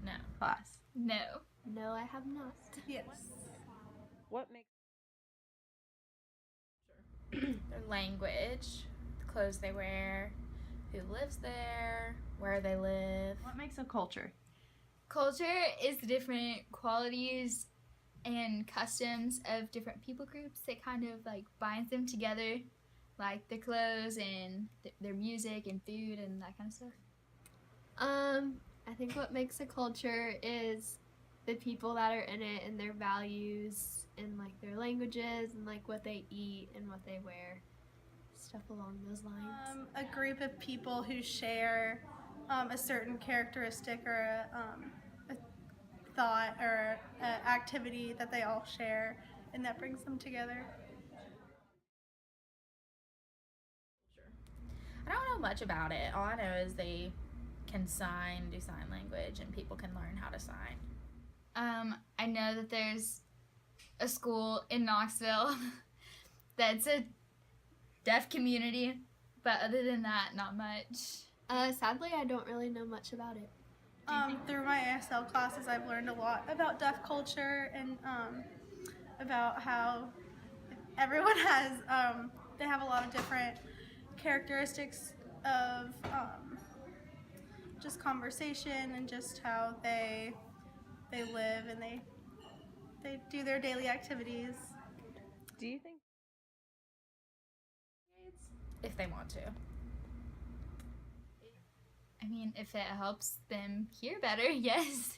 No. class? No. No, I have not. Yes. What makes Their language, the clothes they wear, who lives there, where they live. what makes a culture? Culture is the different qualities and customs of different people groups that kind of like binds them together, like their clothes and their music and food and that kind of stuff. I think what makes a culture is the people that are in it and their values and like their languages and like what they eat and what they wear, stuff along those lines. A group of people who share a certain characteristic or a thought or an activity that they all share, and that brings them together. I don't know much about it. All I know is they can do sign language, and people can learn how to sign. I know that there's a school in Knoxville that's a deaf community, but other than that, not much. Sadly, I don't really know much about it. Through my ASL classes, I've learned a lot about deaf culture and about how everyone has, they have a lot of different characteristics of just conversation and just how they live and they do their daily activities. Do you think If they want to. I mean, if it helps them hear better, yes.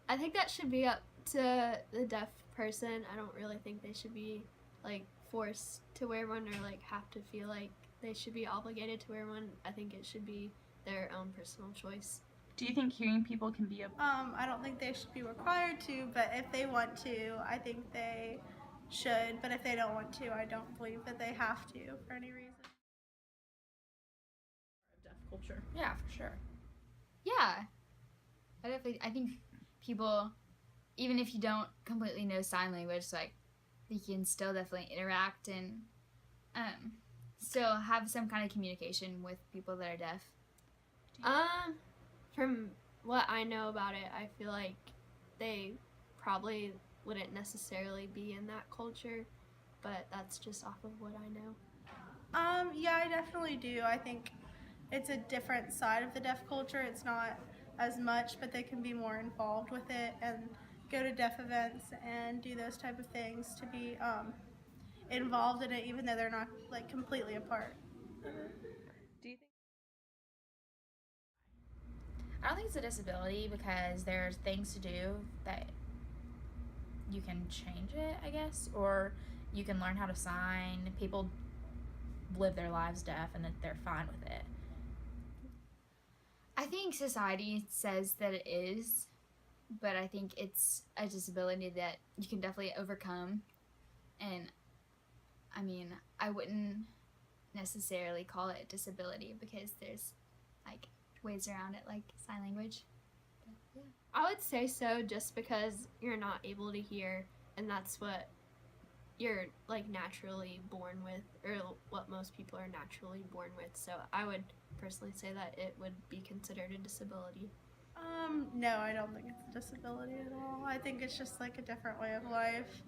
I think that should be up to the deaf person. I don't really think they should be like forced to wear one or like have to feel like they should be obligated to wear one. I think it should be their own personal choice. do you think hearing people can be a I don't think they should be required to, but if they want to, I think they should. But if they don't want to, I don't believe that they have to for any reason. deaf culture? Yeah, for sure. Yeah. I think people, even if you don't completely know sign language, like, you can still definitely interact and still have some kind of communication with people that are deaf. From what I know about it, I feel like they probably wouldn't necessarily be in that culture, but that's just off of what I know. Yeah, I definitely do. I think it's a different side of the deaf culture. It's not as much, but they can be more involved with it and go to deaf events and do those type of things to be involved in it, even though they're not like completely a part of it. Do you think I don't think it's a disability because there's things to do that you can change it, I guess, or you can learn how to sign. People live their lives deaf and that they're fine with it. I think society says that it is, but I think it's a disability that you can definitely overcome. And I mean, I wouldn't necessarily call it a disability because there's like ways around it, like sign language. But, yeah. I would say so just because you're not able to hear, and that's what you're like naturally born with, or what most people are naturally born with. So I would personally say that it would be considered a disability. No, I don't think it's a disability at all. I think it's just like a different way of life.